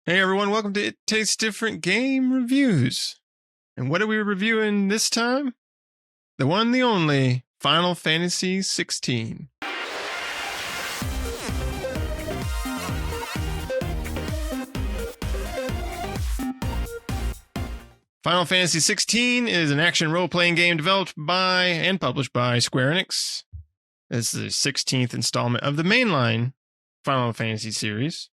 Hey everyone, welcome to It Tastes Different Game Reviews. And what are we reviewing this time? The one, the only, Final Fantasy XVI. Final Fantasy XVI is an action role-playing game developed by and published by Square Enix. It's the 16th installment of the mainline Final Fantasy series.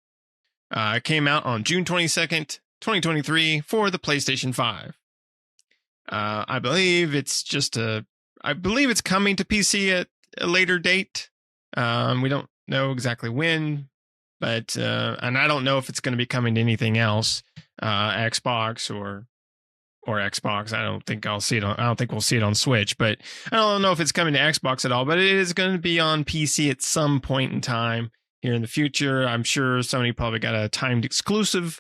It came out on June 22nd, 2023 for the PlayStation 5. I believe it's coming to PC at a later date. We don't know exactly when, but and I don't know if it's going to be coming to anything else, Xbox or Xbox. I don't think we'll see it on Switch, but I don't know if it's coming to Xbox at all, but it is going to be on PC at some point in time here in the future. I'm sure Sony probably got a timed exclusive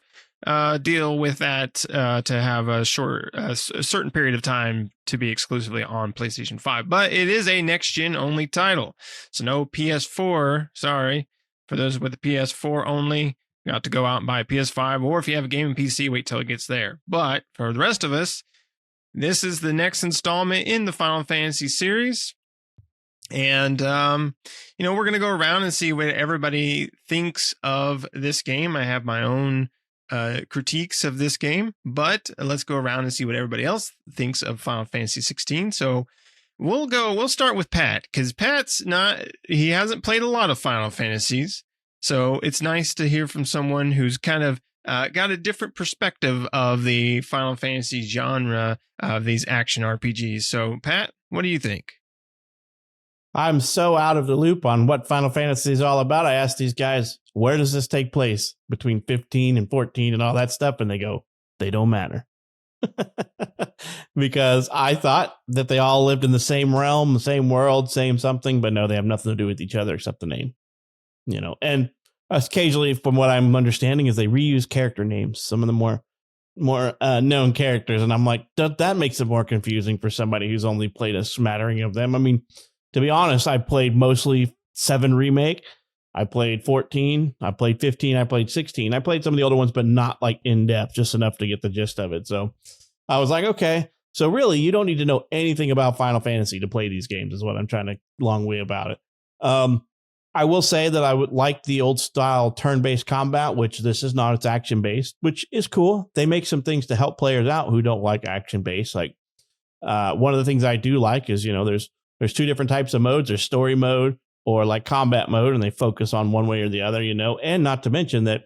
deal with that to have a certain period of time to be exclusively on PlayStation 5. But it is a next-gen only title. So no PS4, sorry. For those with the PS4 only, you have to go out and buy a PS5, or if you have a gaming PC, wait till it gets there. But for the rest of us, this is the next installment in the Final Fantasy series. And, we're going to go around and see what everybody thinks of this game. I have my own critiques of this game, but let's go around and see what everybody else thinks of Final Fantasy 16. So we'll start with Pat, because he hasn't played a lot of Final Fantasies. So it's nice to hear from someone who's kind of got a different perspective of the Final Fantasy genre of these action RPGs. So Pat, what do you think? I'm so out of the loop on what Final Fantasy is all about. I asked these guys, where does this take place between 15 and 14 and all that stuff? And they go, they don't matter. Because I thought that they all lived in the same realm, the same world, same something, but no, they have nothing to do with each other except the name. And occasionally, from what I'm understanding, is they reuse character names, some of the more known characters. And I'm like, that makes it more confusing for somebody who's only played a smattering of them. I mean, to be honest, I played mostly 7 Remake. I played 14. I played 15. I played 16. I played some of the older ones, but not like in depth, just enough to get the gist of it. So I was like, okay, so really, you don't need to know anything about Final Fantasy to play these games, is what I'm trying to long way about it. I will say that I would like the old style turn-based combat, which this is not. It's action-based, which is cool. They make some things to help players out who don't like action-based. Like one of the things I do like is, there's 2 different types of modes. There's story mode or like combat mode, and they focus on one way or the other, and not to mention that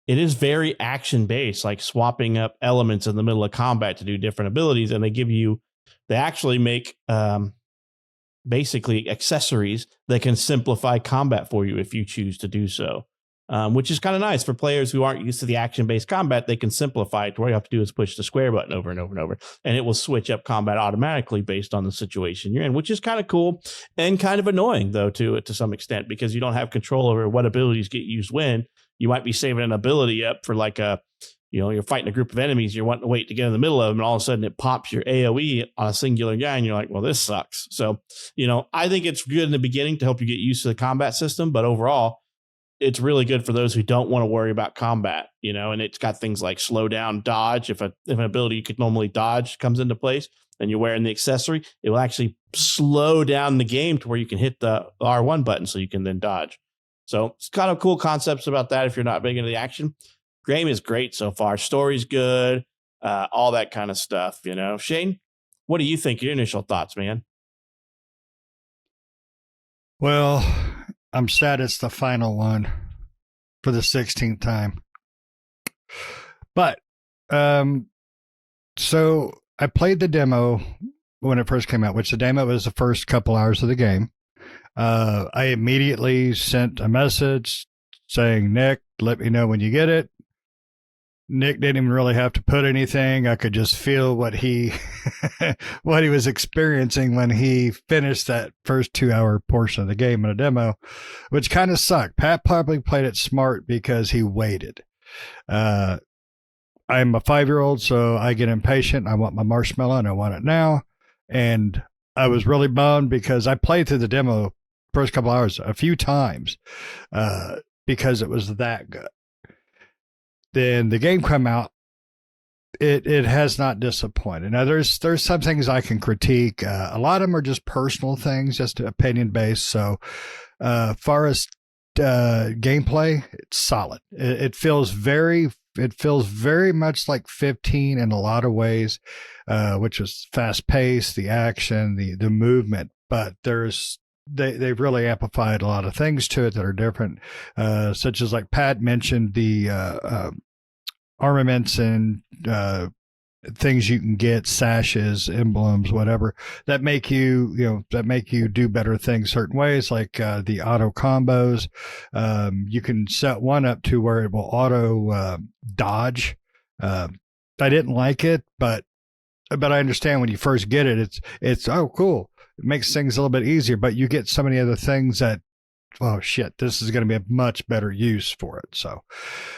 it is very action based, like swapping up elements in the middle of combat to do different abilities. And they actually make basically accessories that can simplify combat for you if you choose to do so. Which is kind of nice for players who aren't used to the action-based combat. They can simplify it to where you have to do is push the square button over and over and over, and it will switch up combat automatically based on the situation you're in, which is kind of cool and kind of annoying, though, to some extent, because you don't have control over what abilities get used when. You might be saving an ability up for like you're fighting a group of enemies, you're wanting to wait to get in the middle of them, and all of a sudden it pops your AoE on a singular guy, and you're like, well, this sucks. So, I think it's good in the beginning to help you get used to the combat system, but overall, it's really good for those who don't want to worry about combat, and it's got things like slow down, dodge. If an ability you could normally dodge comes into place and you're wearing the accessory, it will actually slow down the game to where you can hit the R1 button so you can then dodge. So it's kind of cool concepts about that if you're not big into the action. Game is great so far. Story's good, all that kind of stuff, Shane, what do you think? Your initial thoughts, man? Well, I'm sad it's the final one for the 16th time. But, so I played the demo when it first came out, which the demo was the first couple hours of the game. I immediately sent a message saying, Nick, let me know when you get it. Nick didn't even really have to put anything. I could just feel what he was experiencing when he finished that first 2-hour portion of the game in a demo, which kind of sucked. Pat probably played it smart because he waited. I'm a 5-year-old, so I get impatient. I want my marshmallow and I want it now. And I was really bummed because I played through the demo first couple hours a few times because it was that good. then the game come out, it has not disappointed. Now there's some things I can critique. A lot of them are just personal things, just opinion based. So far as gameplay, it's solid. It feels very much like 15 in a lot of ways, which was fast paced, the action, the movement. But they've really amplified a lot of things to it that are different, such as like Pat mentioned the armaments and things you can get, sashes, emblems, whatever that make you do better things certain ways, like the auto combos. You can set one up to where it will auto dodge. I didn't like it, but I understand when you first get it, it's oh cool. It makes things a little bit easier, but you get so many other things that, oh shit, this is going to be a much better use for it. So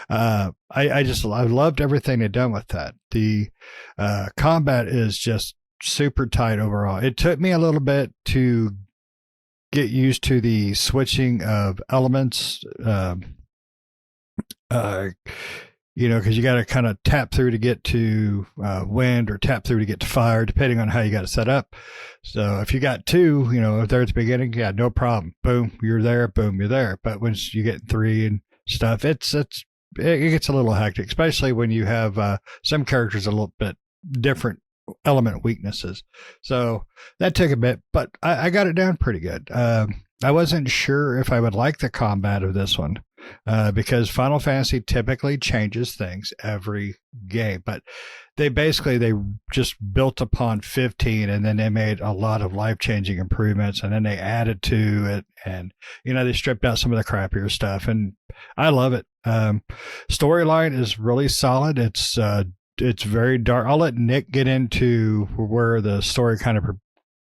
I loved everything they've done with that. The combat is just super tight overall. It took me a little bit to get used to the switching of elements, because you got to kind of tap through to get to wind, or tap through to get to fire, depending on how you got it set up. So if you got two, there at the beginning, yeah, no problem. Boom, you're there. Boom, you're there. But once you get three and stuff, it gets a little hectic, especially when you have some characters a little bit different element weaknesses. So that took a bit, but I got it down pretty good. I wasn't sure if I would like the combat of this one. Because Final Fantasy typically changes things every game, but they just built upon 15, and then they made a lot of life-changing improvements, and then they added to it, and they stripped out some of the crappier stuff, and I love it. Storyline is really solid. It's very dark. I'll let Nick get into where the story kind of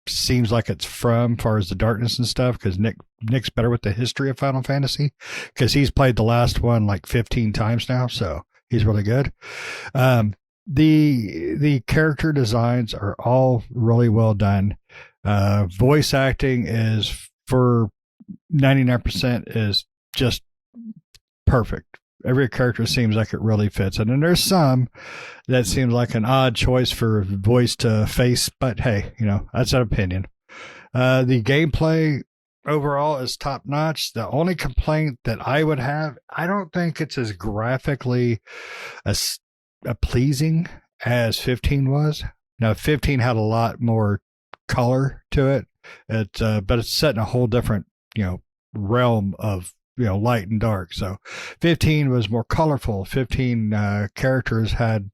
seems like it's from, as far as the darkness and stuff, because Nick's better with the history of Final Fantasy, because he's played the last one like 15 times now, so he's really good. The character designs are all really well done. Voice acting is, for 99%, is just perfect. Every character seems like it really fits. And then there's some that seems like an odd choice for voice to face, but hey, that's an opinion. The gameplay overall is top notch. The only complaint that I would have, I don't think it's as graphically as pleasing as 15 was. Now, 15 had a lot more color to it. But it's set in a whole different, realm of light and dark. So 15 was more colorful. 15 characters had,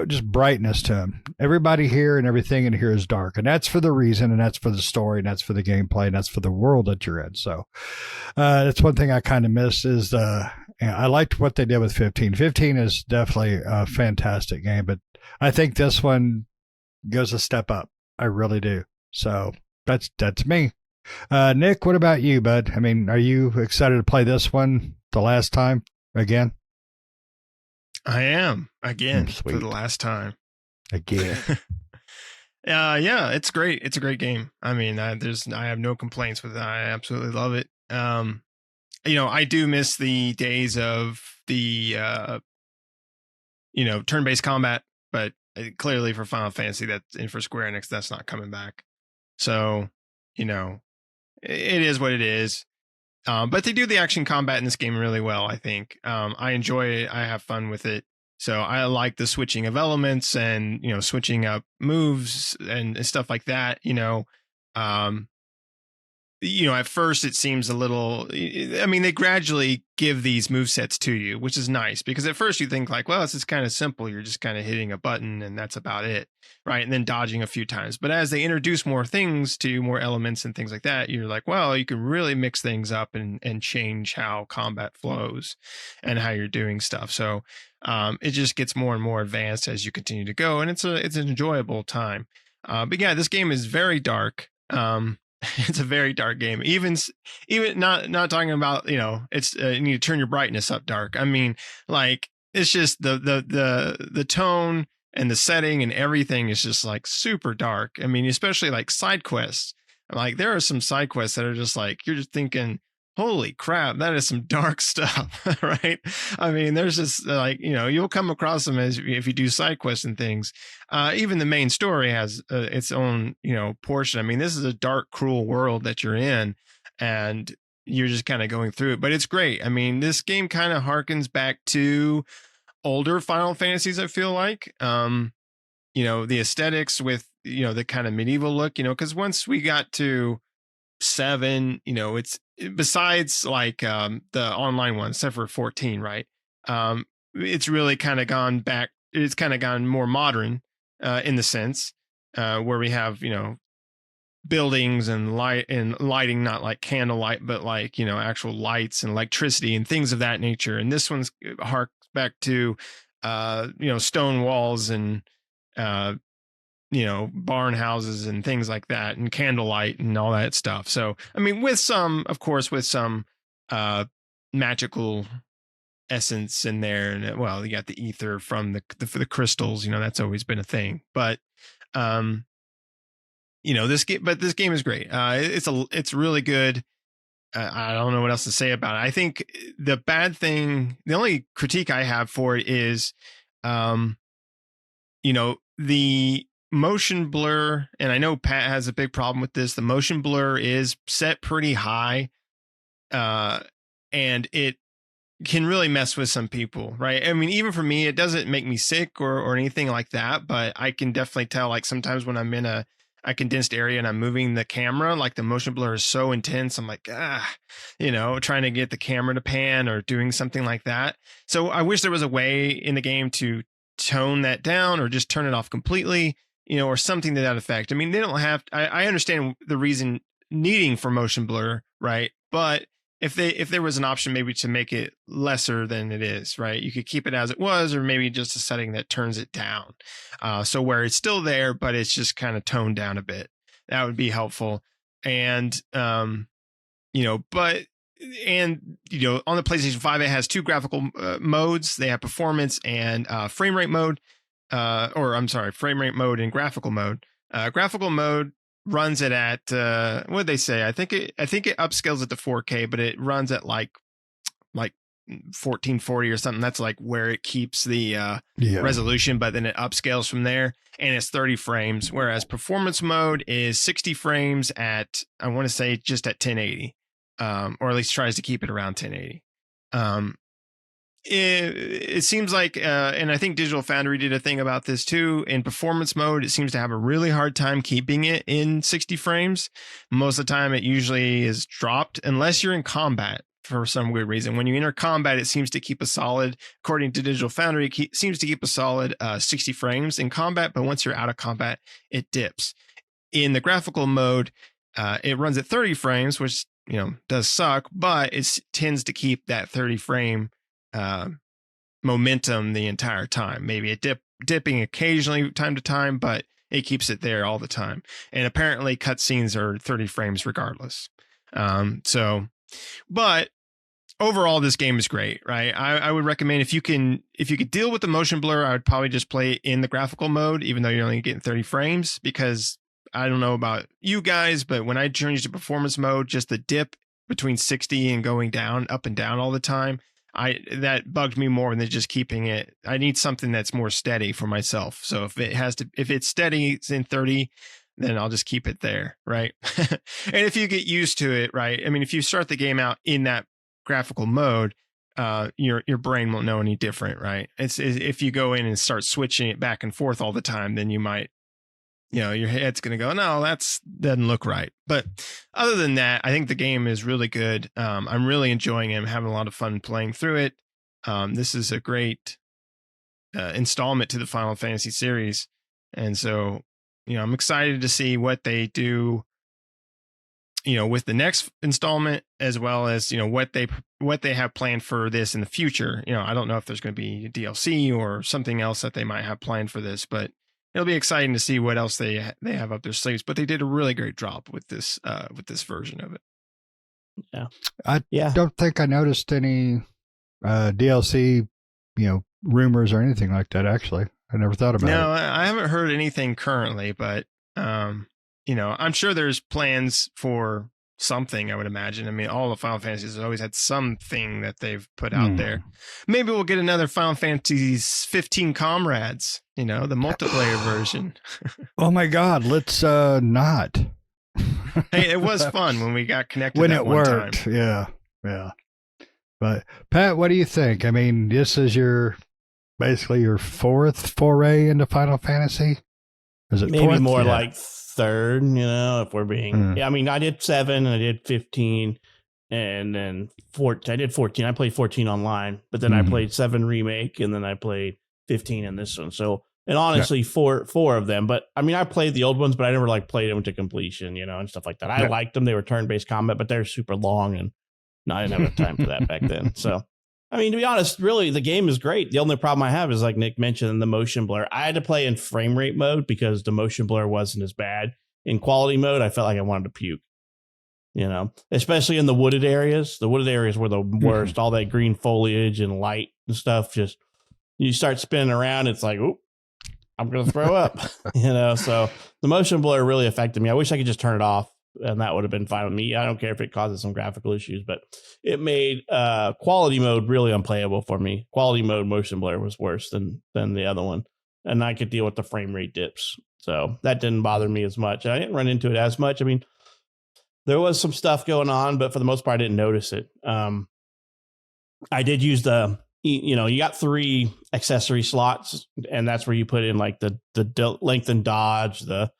just brightness to them. Everybody here and everything in here is dark, and that's for the reason, and that's for the story, and that's for the gameplay, and that's for the world that you're in. So that's one thing I kind of miss is I liked what they did with 15. 15 is definitely a fantastic game, but I think this one goes a step up. I really do. So that's me. Nick, what about you, bud? I mean, are you excited to play this one the last time again? I am again Sweet. For the last time again. Yeah, it's great. It's a great game. I mean, I have no complaints with it. I absolutely love it. I do miss the days of the turn-based combat, but clearly for Final Fantasy and for Square Enix, that's not coming back. So, it is what it is. But they do the action combat in this game really well, I think. I enjoy it. I have fun with it. So I like the switching of elements and, switching up moves and stuff like that. At first it seems a little, they gradually give these movesets to you, which is nice, because at first you think like, well, this is kind of simple. You're just kind of hitting a button and that's about it. Right. And then dodging a few times. But as they introduce more things to you, more elements and things like that, you're like, well, you can really mix things up and change how combat flows and how you're doing stuff. So it just gets more and more advanced as you continue to go. And it's an enjoyable time. But yeah, this game is very dark. It's a very dark game. Even not talking about, it's you need to turn your brightness up dark. I mean, like, it's just the tone and the setting and everything is just like super dark. I mean, especially like side quests. Like, there are some side quests that are just like, you're just thinking, holy crap, that is some dark stuff, right? I mean, there's just like, you'll come across them as if you do side quests and things. Even the main story has its own, portion. I mean, this is a dark, cruel world that you're in, and you're just kind of going through it, but it's great. I mean, this game kind of harkens back to older Final Fantasies, I feel like. The aesthetics with, the kind of medieval look, because once we got to 7, it's besides like the online one, except for 14, right? It's really kind of gone back. It's kind of gone more modern in the sense where we have, buildings and lighting, not like candlelight, but like, actual lights and electricity and things of that nature. And this one's harks back to, stone walls and, barn houses and things like that, and candlelight and all that stuff. So, I mean, with some magical essence in there, and well, you got the ether from the crystals. That's always been a thing. But, this game is great. It's really good. I don't know what else to say about it. I think the only critique I have for it is, the motion blur, and I know Pat has a big problem with this. The motion blur is set pretty high, and it can really mess with some people, right? I mean, even for me, it doesn't make me sick or anything like that, but I can definitely tell, like, sometimes when I'm in a condensed area and I'm moving the camera, like the motion blur is so intense. I'm like, trying to get the camera to pan or doing something like that. So I wish there was a way in the game to tone that down or just turn it off completely, or something to that effect. I mean, they don't have, I understand the reason needing for motion blur, right? But if there was an option maybe to make it lesser than it is, right? You could keep it as it was, or maybe just a setting that turns it down. So where it's still there, but it's just kind of toned down a bit. That would be helpful. And, on the PlayStation 5, it has 2 graphical modes. They have performance and frame rate mode, frame rate mode and graphical mode. Graphical mode runs it at what did they say? I think it upscales it to 4K, but it runs at like 1440 or something. That's like where it keeps the resolution, but then it upscales from there, and it's 30 frames. Whereas performance mode is 60 frames at, I want to say, just at 1080, or at least tries to keep it around 1080. It seems like, and I think Digital Foundry did a thing about this too. In performance mode, it seems to have a really hard time keeping it in 60 frames. Most of the time, it usually is dropped unless you're in combat for some weird reason. When you enter combat, it seems to keep a solid, according to Digital Foundry, seems to keep a solid 60 frames in combat. But once you're out of combat, it dips. In the graphical mode, it runs at 30 frames, which does suck, but it tends to keep that 30 frame momentum the entire time. Maybe it dipping occasionally time to time, but it keeps it there all the time. And apparently cutscenes are 30 frames regardless. But overall, this game is great, right? I would recommend, if you could deal with the motion blur, I would probably just play it in the graphical mode, even though you're only getting 30 frames, because I don't know about you guys, but when I changed to performance mode, just the dip between 60 and going down, up and down all the time, that bugged me more than just keeping it. I need something that's more steady for myself. So if it's steady, it's in 30, then I'll just keep it there, right? And if you get used to it, right? I mean, if you start the game out in that graphical mode, your brain won't know any different, right? It's if you go in and start switching it back and forth all the time, then you might, your head's going to go, no, doesn't look right. But other than that, I think the game is really good. I'm really enjoying it. I'm having a lot of fun playing through it. This is a great installment to the Final Fantasy series. And so, I'm excited to see what they do, with the next installment, as well as, what they have planned for this in the future. I don't know if there's going to be DLC or something else that they might have planned for this, but it'll be exciting to see what else they have up their sleeves. But they did a really great job with this version of it. Yeah, I don't think I noticed any DLC, rumors or anything like that. Actually, I never thought about it. No, I haven't heard anything currently, but I'm sure there's plans for something, I would imagine. I mean, all the Final Fantasies have always had something that they've put out there. Maybe we'll get another Final Fantasy 15 Comrades, the multiplayer version. Oh my God, let's not. Hey, it was fun when we got connected when that it one worked. time. Yeah. But Pat, what do you think? I mean, this is basically your fourth foray into Final Fantasy. Is it maybe fourth? more Yeah. like third? If we're being, yeah. I mean, I did 7, and I did 15, and then 14. I did 14. I played 14 online, but then I played 7 remake, and then I played 15 in this one. So, and honestly, four of them. But I mean, I played the old ones, but I never played them to completion, and stuff like that. I liked them. They were turn-based combat, but they're super long, and I didn't have time for that back then. So, I mean, to be honest, really, the game is great. The only problem I have is, like Nick mentioned, the motion blur. I had to play in frame rate mode because the motion blur wasn't as bad. In quality mode, I felt like I wanted to puke, especially in the wooded areas. The wooded areas were the worst. All that green foliage and light and stuff. Just, you start spinning around, it's like, oop, I'm going to throw up, So the motion blur really affected me. I wish I could just turn it off, and that would have been fine with me. I don't care if it causes some graphical issues, but it made quality mode really unplayable for me. Quality mode motion blur was worse than the other one, and I could deal with the frame rate dips. So that didn't bother me as much. I didn't run into it as much. I mean, there was some stuff going on, but for the most part, I didn't notice it. I did use you got 3 accessory slots, and that's where you put in like the lengthen dodge, the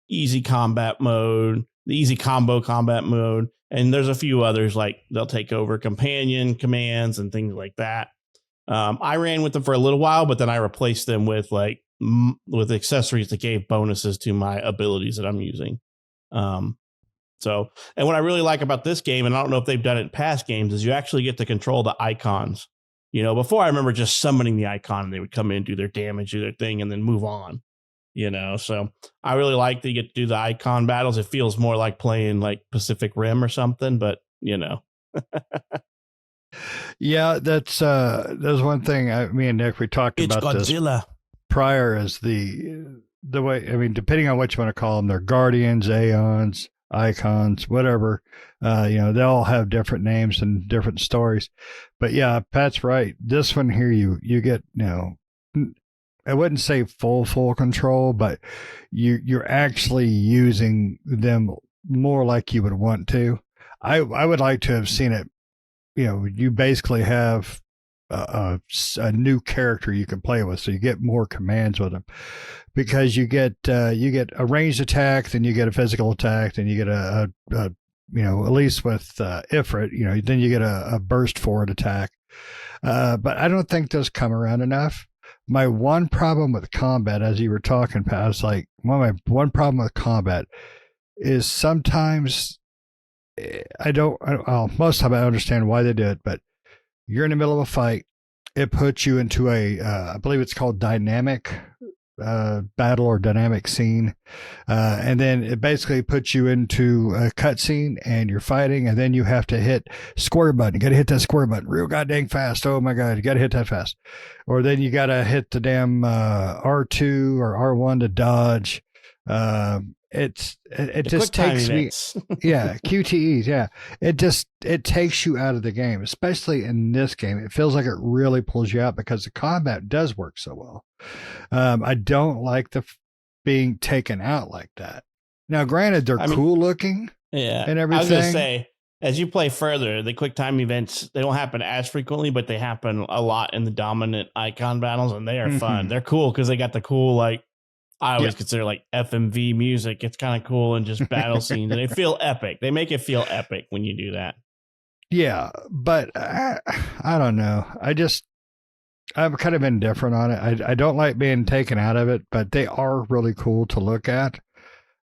easy combat mode, the easy combo combat mode, and there's a few others, like they'll take over companion commands and things like that. I ran with them for a little while, but then I replaced them with accessories that gave bonuses to my abilities that I'm using. So, and what I really like about this game, and I don't know if they've done it in past games, is you actually get to control the icons. Before I remember just summoning the icon and they would come in, do their damage, do their thing, and then move on. So I really like that you get to do the icon battles. It feels more like playing like Pacific Rim or something, but Yeah, that's one thing. Me and Nick, we talked about Godzilla. This prior, as the way. I mean, depending on what you want to call them, they're guardians, aeons, icons, whatever. They all have different names and different stories. But yeah, Pat's right. This one here, you get I wouldn't say full control, but you're actually using them more like you would want to. I would like to have seen it. You basically have a new character you can play with, so you get more commands with them, because you get a ranged attack, then you get a physical attack, then you get a at least with Ifrit, then you get a burst forward attack. But I don't think those come around enough. My one problem with combat, as you were talking, Pat, is like one problem with combat is sometimes most of the time I understand why they do it, but you're in the middle of a fight. It puts you into I believe it's called dynamic battle or dynamic scene. And then it basically puts you into a cutscene and you're fighting, and then you have to hit square button. You got to hit that square button real goddamn fast. Oh my God, you got to hit that fast. Or then you got to hit the damn R2 or R1 to dodge. It just takes me, yeah, QTEs. Yeah. It takes you out of the game, especially in this game. It feels like it really pulls you out because the combat does work so well. I don't like being taken out like that. Now, granted, they're cool looking. Yeah. And everything. I was going to say, as you play further, the quick time events, they don't happen as frequently, but they happen a lot in the dominant icon battles, and they are fun. They're cool because they got the cool, I always consider FMV music. It's kind of cool, and just battle scenes, and they feel epic. They make it feel epic when you do that. Yeah, but I don't know. I'm kind of indifferent on it. I don't like being taken out of it, but they are really cool to look at.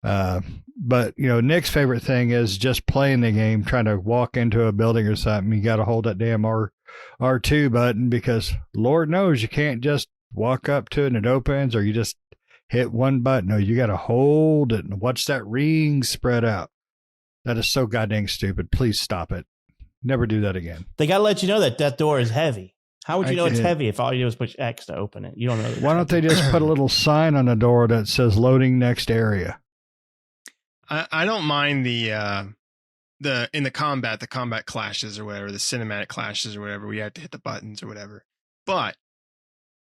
But Nick's favorite thing is just playing the game, trying to walk into a building or something. You got to hold that damn R2 button, because Lord knows you can't just walk up to it and it opens, or you just hit one button. No, you got to hold it and watch that ring spread out. That is so goddamn stupid. Please stop it. Never do that again. They got to let you know that door is heavy. How would you know it's heavy if all you do is push X to open it? You don't know. Why don't they just put a little sign on the door that says loading next area? I don't mind the in the combat clashes or whatever, the cinematic clashes or whatever, we have to hit the buttons or whatever. But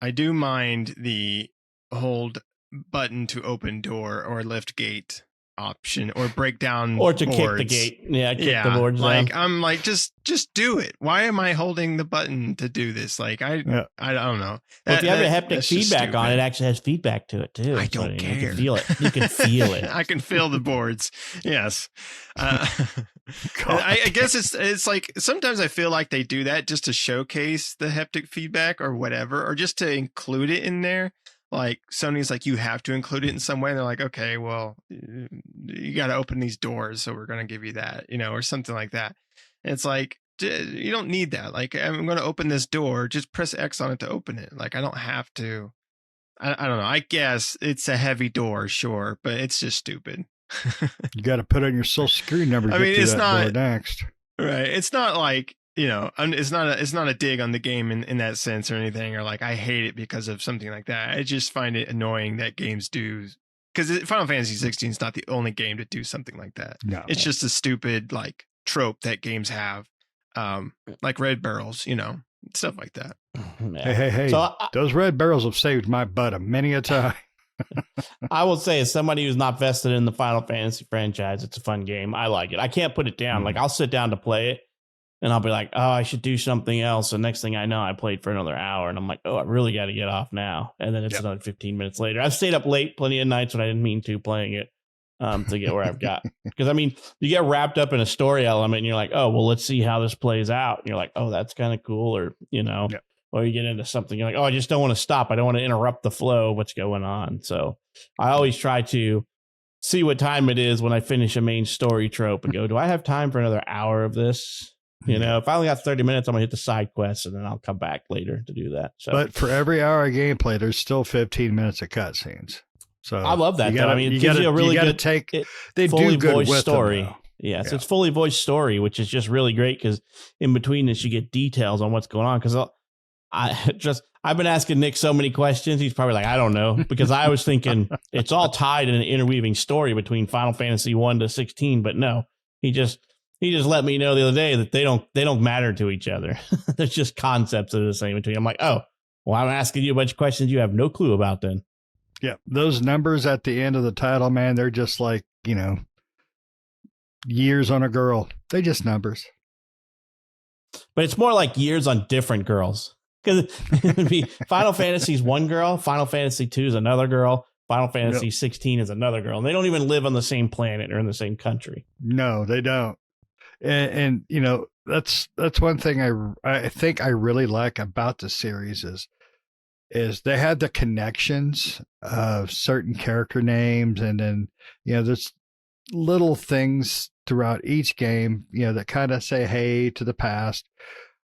I do mind the hold button to open door or lift gate option or break down or to boards. kick the gate. Yeah, kick the boards like down. I'm like just do it. Why am I holding the button to do this? Like I don't know. Well, if you have a haptic feedback on it, actually has feedback to it too. I don't care. You can feel it. You can feel it. I can feel the boards. Yes. I guess it's like sometimes I feel like they do that just to showcase the haptic feedback or whatever, or just to include it in there. Like Sony's like, you have to include it in some way. And they're like, okay, well, you got to open these doors, so we're going to give you that, or something like that. And it's like, you don't need that. Like, I'm going to open this door, just press X on it to open it. Like, I don't have to. I don't know. I guess it's a heavy door, sure, but it's just stupid. You got to put in your social security number. To get through that door next. Right. It's not like, it's not a dig on the game in that sense or anything, or like I hate it because of something like that. I just find it annoying that games do, because Final Fantasy 16 is not the only game to do something like that. No. It's just a stupid like trope that games have, like red barrels, stuff like that. Hey! So those red barrels have saved my butt many a time. I will say, as somebody who's not vested in the Final Fantasy franchise, it's a fun game. I like it. I can't put it down. Like I'll sit down to play it. And I'll be like, oh, I should do something else. And next thing I know, I played for another hour. And I'm like, oh, I really got to get off now. And then it's another 15 minutes later. I've stayed up late plenty of nights when I didn't mean to playing it to get where I've got. Because, I mean, you get wrapped up in a story element and you're like, oh, well, let's see how this plays out. And you're like, oh, that's kind of cool. Or, or you get into something. You're like, oh, I just don't want to stop. I don't want to interrupt the flow of what's going on. So I always try to see what time it is when I finish a main story trope and go, do I have time for another hour of this? If I only got 30 minutes, I'm going to hit the side quests and then I'll come back later to do that. So, but for every hour of gameplay, there's still 15 minutes of cutscenes. So I love that. It gives you a really good they fully do good voiced with story. Them, yes, it's fully voiced story, which is just really great because in between this, you get details on what's going on. Because I've been asking Nick so many questions. He's probably like, I don't know, because I was thinking it's all tied in an interweaving story between Final Fantasy 1 to 16. But no, he just let me know the other day that they don't matter to each other. There's just concepts that are the same between. I'm like, oh, well, I'm asking you a bunch of questions you have no clue about then. Yeah. Those numbers at the end of the title, man, they're just like, years on a girl. They just numbers. But it's more like years on different girls. Because it would be Final Fantasy's one girl, Final Fantasy 2 is another girl, Final Fantasy 16 is another girl. And they don't even live on the same planet or in the same country. No, they don't. And that's one thing I think I really like about the series is they had the connections of certain character names, and then there's little things throughout each game that kind of say hey to the past,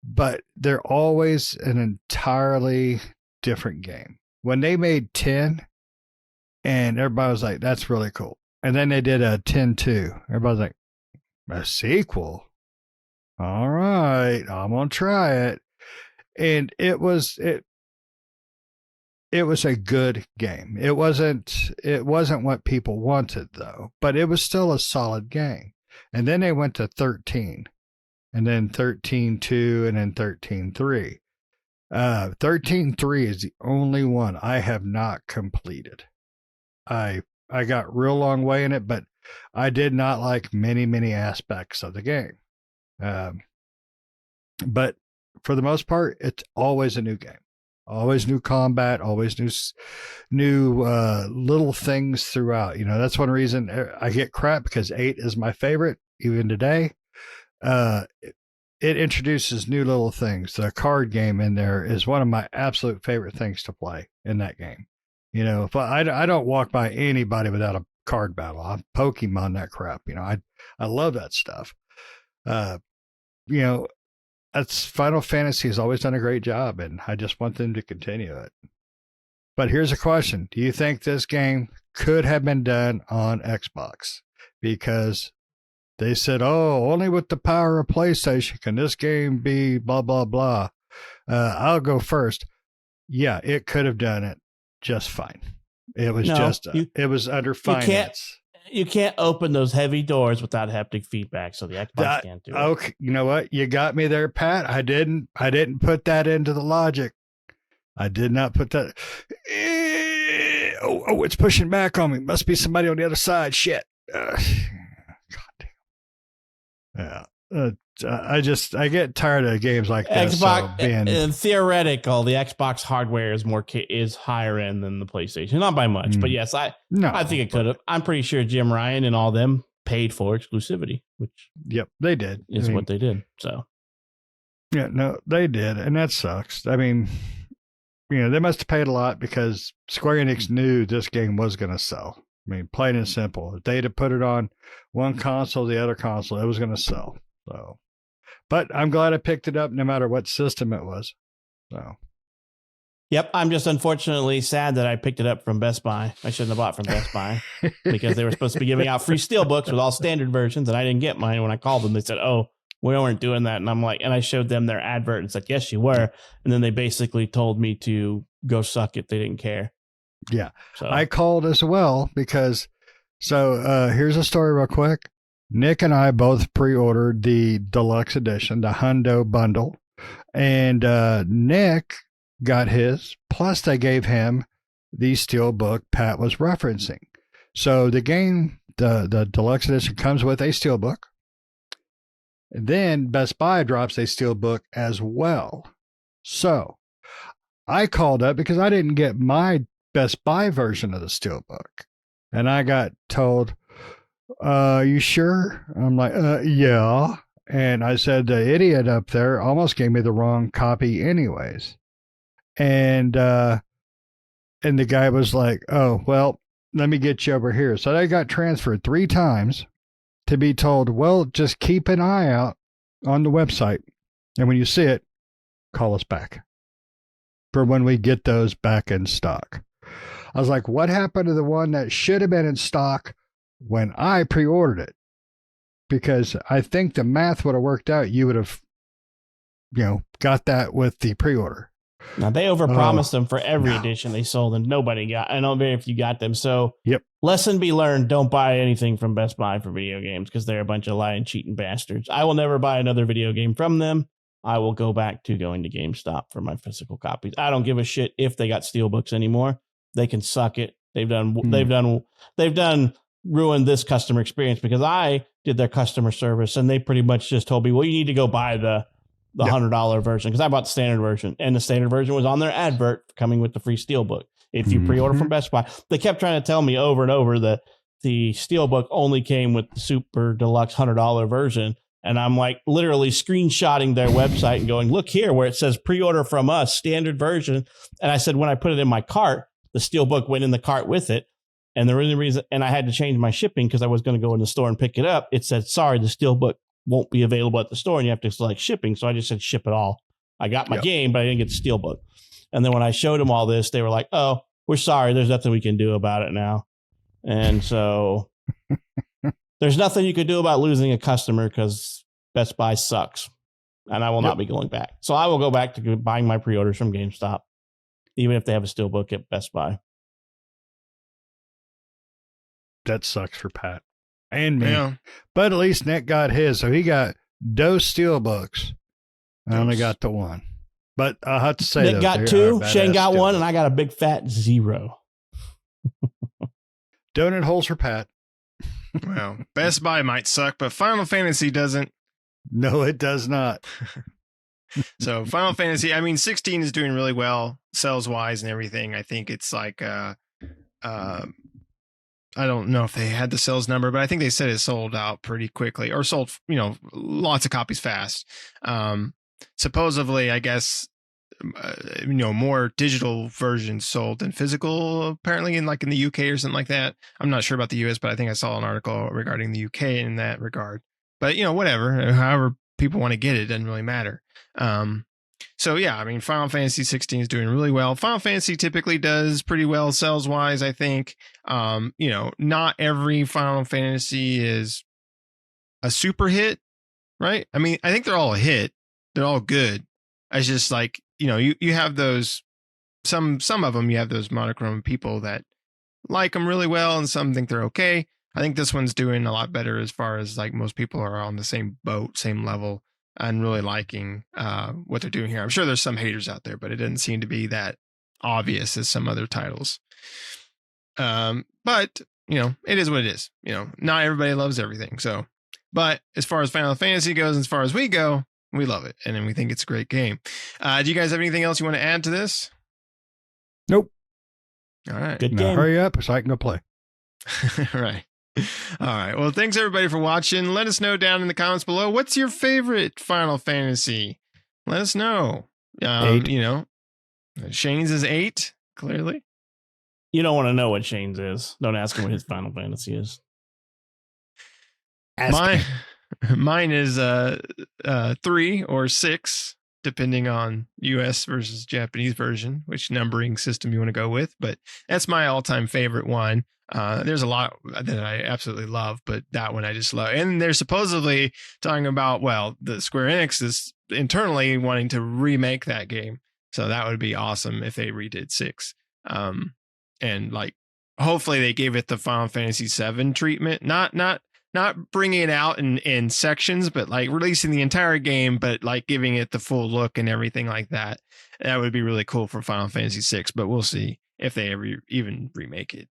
but they're always an entirely different game. When they made 10, and everybody was like, that's really cool, and then they did a 10-2, everybody's like, a sequel? All right, I'm gonna try it. And it was a good game. It wasn't what people wanted though, but it was still a solid game. And then they went to 13, and then 13-2, and then 13-3. 13-3 is the only one I have not completed. I got real long way in it, but I did not like many aspects of the game. But for the most part, it's always a new game, always new combat, always new little things throughout. That's one reason I get crap, because 8 is my favorite even today. It introduces new little things. The card game in there is one of my absolute favorite things to play in that game. If I don't walk by anybody without a card battle. I'm Pokemon that crap. I love that stuff. That's Final Fantasy has always done a great job, and I just want them to continue it. But here's a question. Do you think this game could have been done on Xbox? Because they said, oh, only with the power of PlayStation can this game be blah, blah, blah. I'll go first. Yeah, it could have done it just fine. It was it was under finance. You can't open those heavy doors without haptic feedback, so the Xbox can't do it. Okay, you know what? You got me there, Pat. I didn't put that into the logic. I did not put that. Oh, it's pushing back on me. Must be somebody on the other side. Shit. God damn. Yeah. I get tired of games like this. Xbox, in theoretical, the Xbox hardware is higher end than the PlayStation, not by much, but yes, I think it could have. I'm pretty sure Jim Ryan and all them paid for exclusivity, which they did. Is what they did. So yeah, no, they did, and that sucks. I mean, they must have paid a lot because Square Enix knew this game was going to sell. I mean, plain and simple. If they'd have put it on one console, the other console, it was going to sell. So, but I'm glad I picked it up no matter what system it was. So, yep. I'm just unfortunately sad that I picked it up from Best Buy. I shouldn't have bought from Best Buy because they were supposed to be giving out free steelbooks with all standard versions, and I didn't get mine. When I called them, they said, "Oh, we weren't doing that." And I'm like, and I showed them their advert and said, "Yes, you were." And then they basically told me to go suck it. They didn't care. Yeah. So I called as well because, here's a story real quick. Nick and I both pre-ordered the deluxe edition, the Hundo bundle, and Nick got his, plus they gave him the steelbook Pat was referencing. So the game, the deluxe edition comes with a steelbook. Then Best Buy drops a steelbook as well. So I called up because I didn't get my Best Buy version of the steelbook. And I got told, you sure? I'm like, yeah. And I said, the idiot up there almost gave me the wrong copy anyways. And the guy was like, oh, well, let me get you over here. So I got transferred 3 times to be told, well, just keep an eye out on the website. And when you see it, call us back for when we get those back in stock. I was like, what happened to the one that should have been in stock when I pre-ordered it? Because I think the math would have worked out. You would have, got that with the pre-order. Now they overpromised them for every edition they sold, and nobody got. I know very few got them. So, yep. Lesson be learned: don't buy anything from Best Buy for video games because they're a bunch of lying, cheating bastards. I will never buy another video game from them. I will go back to going to GameStop for my physical copies. I don't give a shit if they got steelbooks anymore. They can suck it. They've done ruined this customer experience because I did their customer service and they pretty much just told me, well, you need to go buy the $100 version because I bought the standard version, and the standard version was on their advert coming with the free steelbook. If you pre-order from Best Buy, they kept trying to tell me over and over that the steelbook only came with the super deluxe $100 version. And I'm like literally screenshotting their website and going, look here where it says pre-order from us, standard version. And I said, when I put it in my cart, the steelbook went in the cart with it. And the only reason, and I had to change my shipping because I was going to go in the store and pick it up. It said, sorry, the steelbook won't be available at the store and you have to select shipping. So I just said, ship it all. I got my game, but I didn't get the steelbook. And then when I showed them all this, they were like, oh, we're sorry. There's nothing we can do about it now. And so there's nothing you could do about losing a customer because Best Buy sucks. And I will not be going back. So I will go back to buying my pre-orders from GameStop, even if they have a steelbook at Best Buy. That sucks for Pat and me. Yeah. But at least Nick got his. So he got those steelbooks. I only got the one. But I'll have to say, Nick got 2, Shane got 1, and I got a big fat 0. Donut holes for Pat. Well, Best Buy might suck, but Final Fantasy doesn't. No, it does not. So Final Fantasy, 16 is doing really well sales wise and everything. I think it's like, I don't know if they had the sales number, but I think they said it sold out pretty quickly or sold, lots of copies fast. Supposedly, I guess, more digital versions sold than physical, apparently in the UK or something like that. I'm not sure about the US, but I think I saw an article regarding the UK in that regard. But, whatever, however people want to get it, doesn't really matter. So, yeah, Final Fantasy 16 is doing really well. Final Fantasy typically does pretty well sales wise, I think. Not every Final Fantasy is a super hit, right? I think they're all a hit. They're all good. It's just like, you have those, some of them, you have those monochrome people that like them really well and some think they're okay. I think this one's doing a lot better as far as like most people are on the same boat, same level, and really liking what they're doing here. I'm sure there's some haters out there, but it doesn't seem to be that obvious as some other titles. But it is what it is. Not everybody loves everything. So, but as far as Final Fantasy goes, as far as we go, we love it, and then we think it's a great game. Do you guys have anything else you want to add to this? Nope. All right. Good Now game. hurry up so I can go play. Right. All right. Well, thanks everybody for watching. Let us know down in the comments below. What's your favorite Final Fantasy? Let us know. 8. Shane's is 8, clearly. You don't want to know what Shane's is. Don't ask him what his Final Fantasy is. Mine is 3 or 6, depending on US versus Japanese version, which numbering system you want to go with. But that's my all-time favorite one. There's a lot that I absolutely love, but that one I just love. And they're supposedly talking about, the Square Enix is internally wanting to remake that game. So that would be awesome if they redid 6. And like, hopefully they gave it the Final Fantasy 7 treatment, not bringing it out in sections, but like releasing the entire game, but like giving it the full look and everything like that. That would be really cool for Final Fantasy 6, but we'll see if they ever even remake it.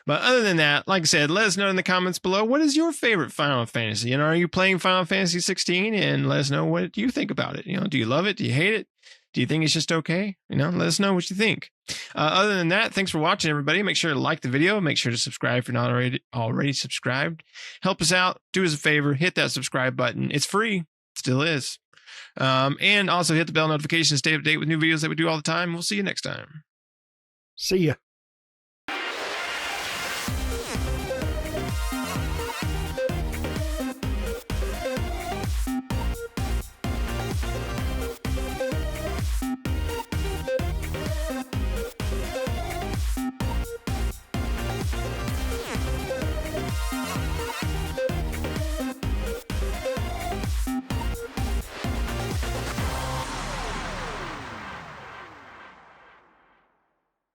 But other than that, like I said, let us know in the comments below, what is your favorite Final Fantasy? Are you playing Final Fantasy 16? And let us know what you think about it. Do you love it? Do you hate it? Do you think it's just okay? Let us know what you think. Other than that, thanks for watching, everybody. Make sure to like the video. Make sure to subscribe if you're not already subscribed. Help us out. Do us a favor. Hit that subscribe button. It's free. It still is. And also hit the bell notification to stay up to date with new videos that we do all the time. We'll see you next time. See ya.